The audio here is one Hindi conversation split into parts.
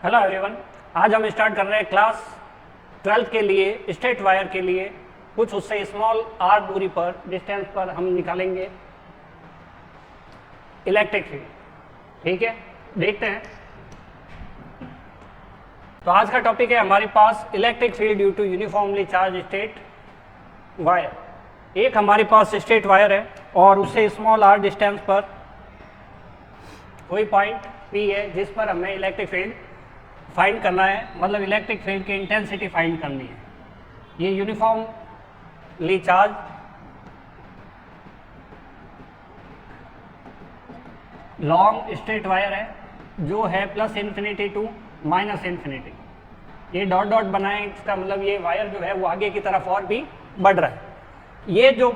हेलो एवरीवन, आज हम स्टार्ट कर रहे हैं क्लास 12 के लिए स्ट्रेट वायर के लिए कुछ उससे स्मॉल आर दूरी पर डिस्टेंस पर हम निकालेंगे इलेक्ट्रिक फील्ड। ठीक है, देखते हैं। तो आज का टॉपिक है हमारे पास electric field due to uniformly charge straight wire. एक हमारे पास स्ट्रेट वायर है और उससे स्मॉल आर डिस्टेंस पर कोई पॉइंट पी है जिस पर हमें इलेक्ट्रिक फील्ड फाइंड करना है, मतलब इलेक्ट्रिक फील्ड की इंटेंसिटी फाइंड करनी है। ये uniformly charge long straight wire है जो है plus infinity to minus infinity. ये डॉट डॉट बनाए, इसका मतलब ये वायर जो है वो आगे की तरफ और भी बढ़ रहा है। ये जो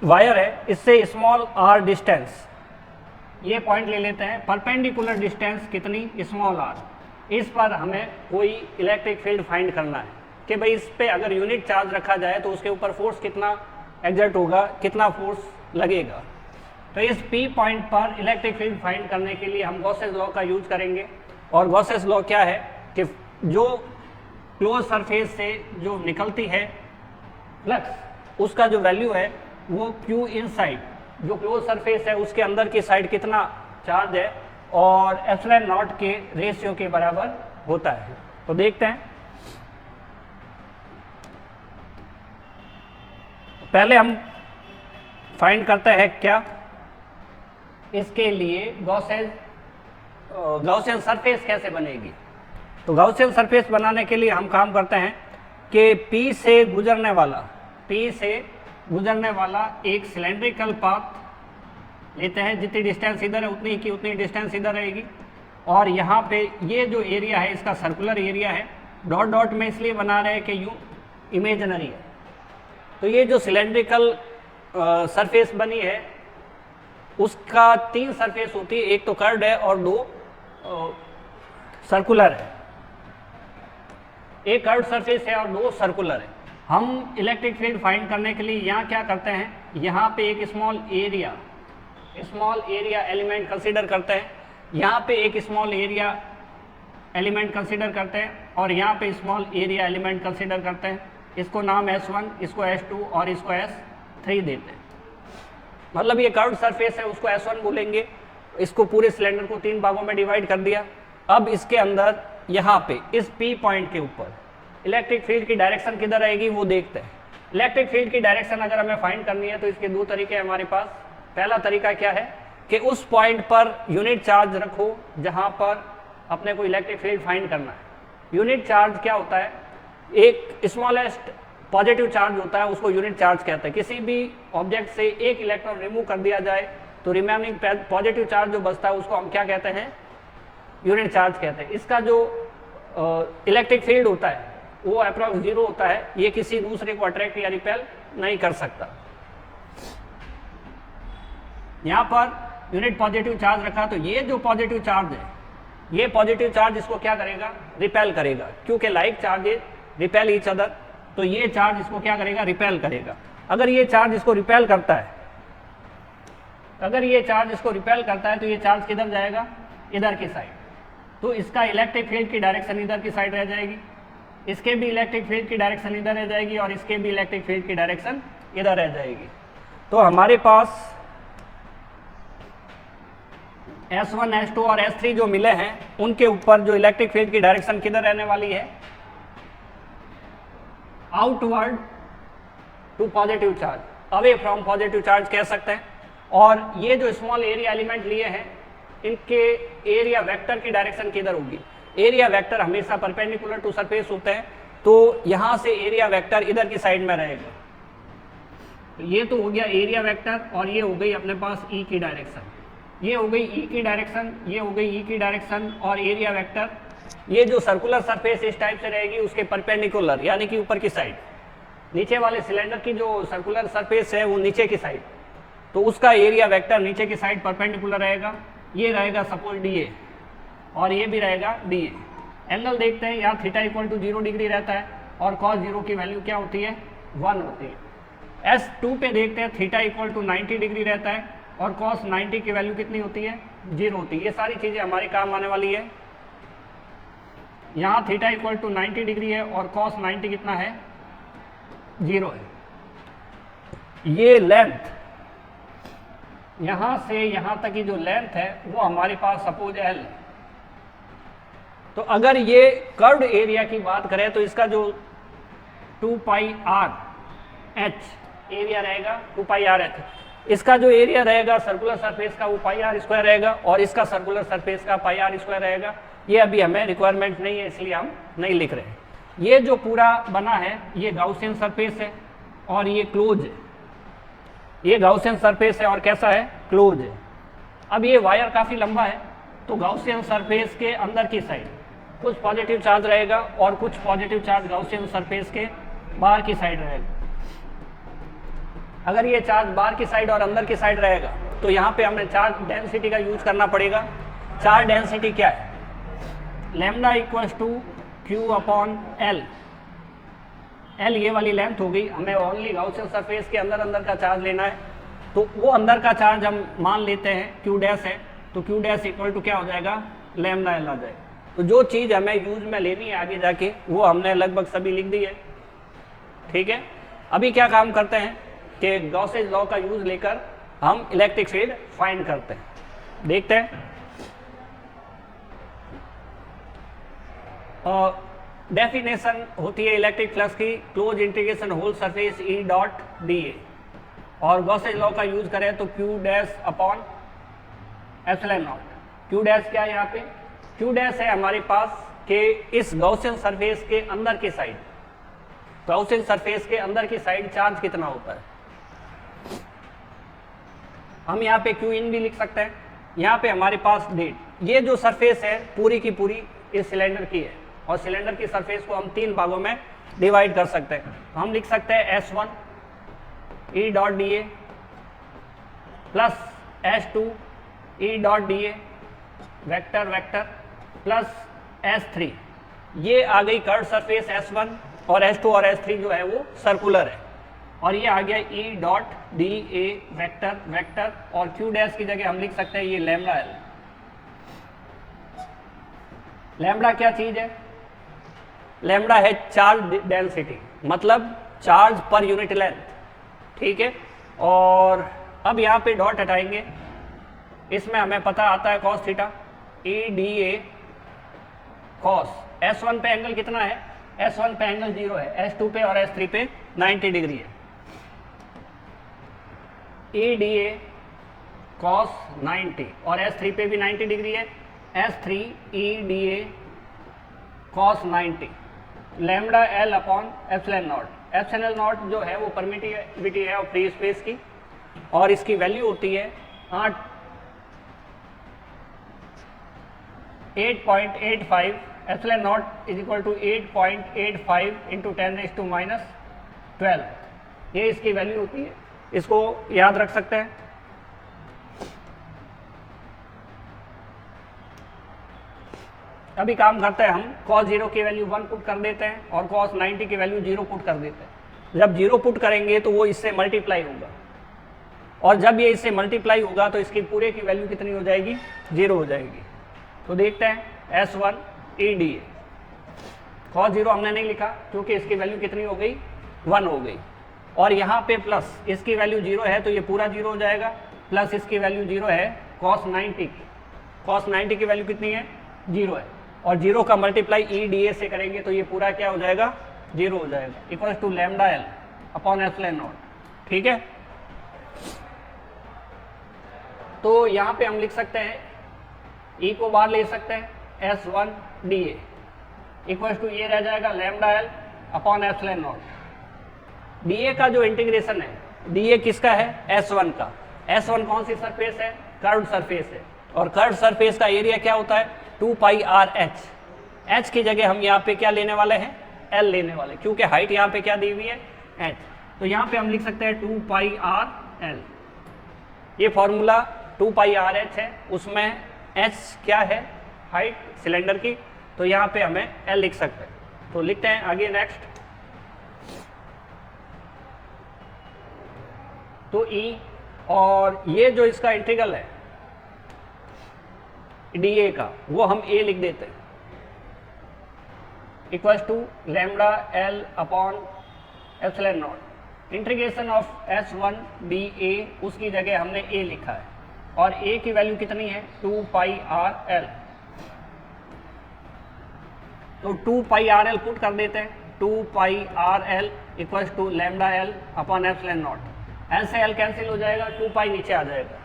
वायर है इससे स्मॉल आर डिस्टेंस, ये पॉइंट ले लेते हैं। परपेंडिकुलर डिस्टेंस कितनी, स्मॉल आर, इस पर हमें कोई इलेक्ट्रिक फील्ड फाइंड करना है कि भाई इस पे अगर यूनिट चार्ज रखा जाए तो उसके ऊपर फोर्स कितना एग्जर्ट होगा, कितना फोर्स लगेगा। तो इस पी पॉइंट पर इलेक्ट्रिक फील्ड फाइंड करने के लिए हम गॉसेस लॉ का यूज करेंगे। और गॉसेस लॉ क्या है कि जो क्लोज सरफेस से जो निकलती है फ्लक्स, उसका जो वैल्यू है वो क्यू इनसाइड, जो क्लोज सरफेस है उसके अंदर की साइड कितना चार्ज है, और एप्सिलॉन नॉट के रेशियो के बराबर होता है। तो देखते हैं, पहले हम फाइंड करते हैं क्या इसके लिए गॉसियन सरफेस कैसे बनेगी। तो गॉसियन सरफेस बनाने के लिए हम काम करते हैं कि P से गुजरने वाला एक सिलेंड्रिकल पाथ लेते हैं। जितनी डिस्टेंस इधर है उतनी की उतनी डिस्टेंस इधर रहेगी। और यहाँ पे ये जो एरिया है इसका सर्कुलर एरिया है। डॉट डॉट में इसलिए बना रहे हैं कि यूँ इमेजिनरी है। तो ये जो सिलेंड्रिकल सरफेस बनी है उसका 3 सरफेस होती है, एक तो कर्व्ड है और 2 सर्कुलर है। एक कर्व्ड सरफेस है और 2 सर्कुलर है। हम इलेक्ट्रिक फील्ड फाइंड करने के लिए यहाँ क्या करते हैं, यहाँ पे एक स्मॉल एरिया एलिमेंट कंसीडर करते हैं, यहाँ पे एक स्मॉल एरिया एलिमेंट कंसीडर करते हैं और यहाँ पे स्मॉल एरिया एलिमेंट कंसीडर करते हैं। इसको नाम S1, इसको S2 और इसको S3 देते हैं। मतलब ये कर्व्ड सरफेस है, उसको S1 बोलेंगे। इसको पूरे सिलेंडर को 3 भागों में डिवाइड कर दिया। अब इसके अंदर यहाँ पे इस P पॉइंट के ऊपर इलेक्ट्रिक फील्ड की डायरेक्शन किधर आएगी वो देखते हैं। इलेक्ट्रिक फील्ड की डायरेक्शन अगर हमें फाइंड करनी है तो इसके 2 तरीके हैं हमारे पास। पहला तरीका क्या है कि उस पॉइंट पर यूनिट चार्ज रखो जहाँ पर अपने को इलेक्ट्रिक फील्ड फाइंड करना है। यूनिट चार्ज क्या होता है, एक स्मॉलेस्ट पॉजिटिव चार्ज होता है, उसको यूनिट चार्ज कहते हैं। किसी भी ऑब्जेक्ट से एक इलेक्ट्रॉन रिमूव कर दिया जाए तो रिमेनिंग पॉजिटिव चार्ज जो बचता है उसको हम क्या कहते हैं, यूनिट चार्ज कहते हैं। इसका जो इलेक्ट्रिक फील्ड होता है वो अप्रॉक्स 0 होता है। ये किसी दूसरे को अट्रैक्ट या रिपेल नहीं कर सकता। यहाँ पर यूनिट पॉजिटिव चार्ज रखा तो ये जो पॉजिटिव चार्ज है, ये पॉजिटिव चार्ज इसको क्या करेगा, रिपेल करेगा, क्योंकि like charges repel each other. तो ये चार्ज इसको क्या करेगा, रिपेल करेगा। अगर ये चार्ज इसको रिपेल करता है तो ये चार्ज किधर जाएगा, इधर की साइड। तो इसका इलेक्ट्रिक फील्ड की डायरेक्शन इधर की साइड रह जाएगी, इसके भी इलेक्ट्रिक फील्ड की डायरेक्शन इधर रह जाएगी और इसके भी इलेक्ट्रिक फील्ड की डायरेक्शन इधर रह जाएगी। तो हमारे पास S1, S2 और S3 जो मिले हैं उनके ऊपर जो इलेक्ट्रिक फील्ड की डायरेक्शन किधर रहने वाली है, outward to positive charge, away from positive charge कह सकते हैं। और ये जो स्मॉल एरिया एलिमेंट लिए हैं इनके एरिया वेक्टर की डायरेक्शन किधर होगी। एरिया वेक्टर हमेशा परपेंडिकुलर टू सरफेस होते हैं, तो यहाँ से एरिया वेक्टर इधर की साइड में रहेगा। तो ये तो हो गया एरिया वेक्टर और ये हो गई अपने पास E की डायरेक्शन, ये हो गई E की डायरेक्शन, ये हो गई E की डायरेक्शन और एरिया वेक्टर। ये जो सर्कुलर सरफेस इस टाइप से रहेगी उसके परपेंडिकुलर यानी कि ऊपर की साइड। नीचे वाले सिलेंडर की जो सर्कुलर सरफेस है वो नीचे की साइड, तो उसका एरिया वेक्टर नीचे की साइड परपेंडिकुलर रहेगा। ये रहेगा सपोज DA और ये भी रहेगा DA। एंगल देखते हैं, यहाँ थीटा इक्वल टू 0 डिग्री रहता है और cos 0 की वैल्यू क्या होती है, 1 होती है। S2 पे देखते हैं, थीटा इक्वल टू 90 डिग्री रहता है और cos 90 की वैल्यू कितनी होती है, 0 होती है। ये सारी चीज़ें हमारे काम आने वाली है। यहाँ थीटा इक्वल टू 90 डिग्री है और कॉस 90 कितना है, 0 है। ये लेंथ यहाँ से यहाँ तक की जो लेंथ है वो हमारे पास सपोज L है। तो अगर ये कर्व्ड एरिया की बात करें तो इसका जो 2 पाई आर एच एरिया रहेगा, 2 पाई आर एच, इसका जो एरिया रहेगा सर्कुलर सरफेस का वो पाई आर स्क्वायर रहेगा और इसका सर्कुलर सरफेस का पाई आर स्क्वायर रहेगा। ये अभी हमें रिक्वायरमेंट नहीं है इसलिए हम नहीं लिख रहे हैं। ये जो पूरा बना है ये गाउसियन सरफेस है और ये क्लोज है। ये गाउसियन सरफेस है और कैसा है, क्लोज है। अब ये वायर काफ़ी लंबा है तो गाउसियन सरफेस के अंदर की साइड कुछ पॉजिटिव चार्ज रहेगा और कुछ पॉजिटिव चार्ज गाउसियन सरफेस के बाहर की साइड रहेगा। अगर ये चार्ज बाहर की साइड और अंदर की साइड रहेगा तो यहाँ पे हमें चार्ज डेंसिटी का यूज करना पड़ेगा। चार्ज डेंसिटी क्या है, lambda equals to Q upon L. L ये वाली लेंथ हो गई, हमें ओनली गाउसियन सरफेस के अंदर का चार्ज लेना है तो वो अंदर का चार्ज हम मान लेते हैं क्यू डैश है, तो क्यू डैश इक्वल टू क्या हो जाएगा, लैम्डा एल आ जाएगा। तो जो चीज़ हमें यूज में लेनी है आगे जाके वो हमने लगभग सभी लिख दी है। ठीक है, अभी क्या काम करते हैं कि गॉसेज लॉ का यूज लेकर हम इलेक्ट्रिक फील्ड फाइंड करते हैं। देखते हैं। और डेफिनेशन होती है इलेक्ट्रिक फ्लक्स की, close integration whole surface E dot D A, और गॉसेज लॉ का यूज करें तो Q dash upon epsilon naught. Q dash क्या है यहाँ पे, क्यू डैश है हमारे पास कि इस गॉसियन सरफेस के अंदर की साइड, गॉसियन सरफेस के अंदर की साइड चार्ज कितना होता है। हम यहाँ पे क्यू इन भी लिख सकते हैं। यहाँ पे हमारे पास डेट, ये जो सरफेस है पूरी की पूरी इस सिलेंडर की है और सिलेंडर की सरफेस को हम 3 भागों में डिवाइड कर सकते हैं। तो हम लिख सकते हैं S1 ई डॉट डी ए प्लस S2 ई डॉट डी ए वेक्टर वेक्टर प्लस S3। ये आ गई कर्व सरफेस S1 और S2 और S3 जो है वो सर्कुलर है, और ये आ गया ई डॉट डी ए वेक्टर वेक्टर, और क्यू डैश की जगह हम लिख सकते हैं ये लैम्डा एल। लैम्डा क्या चीज है, लैम्डा है चार्ज डेंसिटी, मतलब चार्ज पर यूनिट लेंथ। ठीक है, और अब यहाँ पे डॉट हटाएंगे, इसमें हमें पता आता है cos theta E D A cos. S1 पे एंगल कितना है, S1 पे एंगल 0 है, S2 पे और S3 पे 90 डिग्री है। ई डी ए कॉस 90 और S3 पे भी 90 डिग्री है, S3 E D A cos 90 lambda L upon epsilon not. Epsilon not जो है वो परमिटिविटी है और फ्री स्पेस की, और इसकी वैल्यू होती है 8.85। Epsilon naught is equal to 8.85 into 10⁻⁻12। ये इसकी वैल्यू होती है, इसको याद रख सकते हैं। अभी काम करते हैं हम, cos 0 की वैल्यू 1 पुट कर देते हैं और cos 90 की वैल्यू 0 पुट कर देते हैं। जब 0 पुट करेंगे तो वो इससे मल्टीप्लाई होगा, और जब ये इससे मल्टीप्लाई होगा तो इसकी पूरे की वैल्यू कितनी हो जाएगी, 0 हो जाएगी। तो देखते हैं S1 E D A, cos 0 हमने नहीं लिखा क्योंकि इसकी वैल्यू कितनी हो गई, 1 हो गई, और यहाँ पे प्लस इसकी वैल्यू 0 है तो ये पूरा 0 हो जाएगा, प्लस इसकी वैल्यू 0 है cos 90 की, cos 90 की वैल्यू कितनी है, 0 है, और 0 का मल्टीप्लाई ई डी ए से करेंगे तो ये पूरा क्या हो जाएगा, 0 हो जाएगा, equal to lambda L upon epsilon naught. ठीक है, तो यहाँ पे हम लिख सकते हैं ई को बाहर ले सकते हैं, S1 D A equal to ये रह जाएगा lambda L upon epsilon not. D A का जो इंटीग्रेशन है, डी ए किसका है, S1 का। S1 कौन सी सरफेस है, कर्व्ड सरफेस है, और कर्व्ड सरफेस का एरिया क्या होता है, 2 पाई आर एच। एच की जगह हम यहाँ पे क्या लेने वाले हैं, एल लेने वाले, क्योंकि हाइट यहाँ पे क्या दी हुई है, एच। तो यहाँ पे हम लिख सकते हैं 2 पाई आर एल। ये फॉर्मूला 2 पाई आर एच है, उसमें एच क्या है, हाइट सिलेंडर की, तो यहाँ पे हमें एल लिख सकते हैं। तो लिखते हैं आगे नेक्स्ट। तो ई, और ये जो इसका इंटीग्रल है डी ए का, वो हम ए लिख देते हैं। Equals to lambda L upon epsilon naught. Integration of S1 B A, उसकी जगह हमने ए लिखा है और ए की वैल्यू कितनी है 2 पाई आर एल। तो 2 पाई आर एल पुट कर देते हैं, 2 pi R L equals to lambda L upon epsilon naught. L से एल कैंसिल हो जाएगा, 2 पाई नीचे आ जाएगा,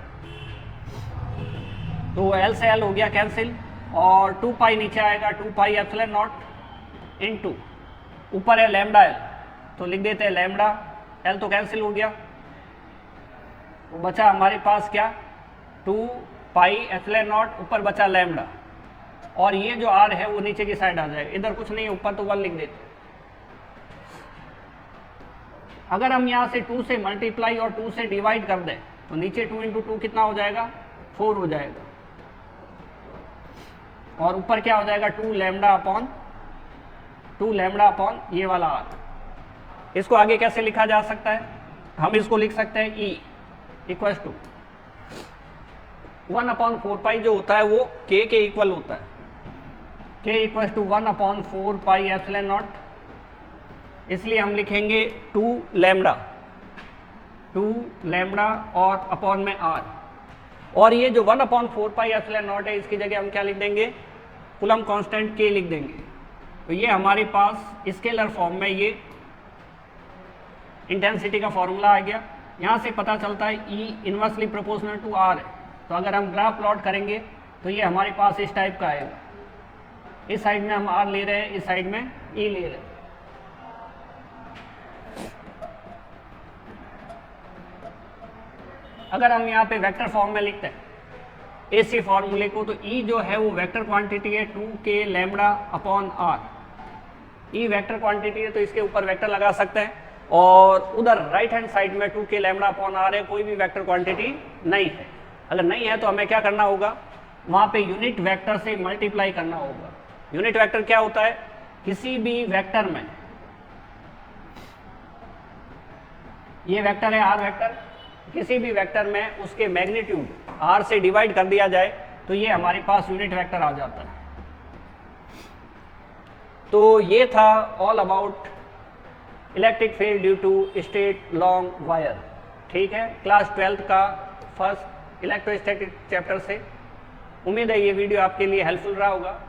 तो एल से एल हो गया कैंसिल और 2 पाई नीचे आएगा, 2 पाई एप्सिलॉन नॉट इनटू ऊपर है लैम्बडा एल, तो लिख देते हैं लैम्बडा एल, तो कैंसिल हो गया, तो बचा हमारे पास क्या 2 पाई एप्सिलॉन नॉट, ऊपर बचा लैम्बडा और ये जो आर है वो नीचे की साइड आ जाएगा, इधर कुछ नहीं, ऊपर तो 1 लिख देते। अगर हम यहाँ से 2 से मल्टीप्लाई और 2 से डिवाइड कर दें तो नीचे 2 इंटू 2 कितना हो जाएगा 4 हो जाएगा और ऊपर क्या हो जाएगा 2 लैम्बडा अपॉन ये वाला आर। इसको आगे कैसे लिखा जा सकता है, हम इसको लिख सकते हैं E equals to 1 upon 4 pi जो होता है वो के इक्वल होता है, K equals to 1 upon 4 pi epsilon naught, इसलिए हम लिखेंगे 2 लैम्बडा और अपॉन में आर, और ये जो 1 अपॉन 4 पाई एप्सिलॉन नॉट है इसकी जगह हम क्या लिख देंगे कूलम कांस्टेंट के लिख देंगे। तो ये हमारे पास स्केलर फॉर्म में ये इंटेंसिटी का फॉर्मूला आ गया। यहाँ से पता चलता है E inversely proportional to R है, तो अगर हम ग्राफ प्लॉट करेंगे तो ये हमारे पास इस टाइप का आएगा, इस साइड में हम R ले रहे हैं, इस साइड में E ले रहे हैं। अगर हम यहाँ पे वेक्टर फॉर्म में लिखते हैं AC फॉर्मूले को, तो E जो है वो वेक्टर क्वांटिटी है 2k lambda upon R। E vector quantity है तो इसके ऊपर वेक्टर लगा सकते हैं, और उधर राइट हैंड साइड में 2k लैम्बडा अपॉन R है, कोई भी वेक्टर क्वांटिटी नहीं है। अगर नहीं है तो हमें क्या करना होगा, वहाँ पे यूनिट वेक्टर से मल्टीप्लाई करना होगा। यूनिट वेक्टर क्या होता है, किसी भी वेक्टर में, ये वेक्टर है R वेक्टर, किसी भी वेक्टर में उसके मैग्नीट्यूड R से डिवाइड कर दिया जाए तो ये हमारे पास यूनिट वेक्टर आ जाता है। तो ये था all about electric field due to straight long wire. ठीक है, क्लास 12th का फर्स्ट इलेक्ट्रोस्टैटिक चैप्टर से। उम्मीद है ये वीडियो आपके लिए हेल्पफुल रहा होगा।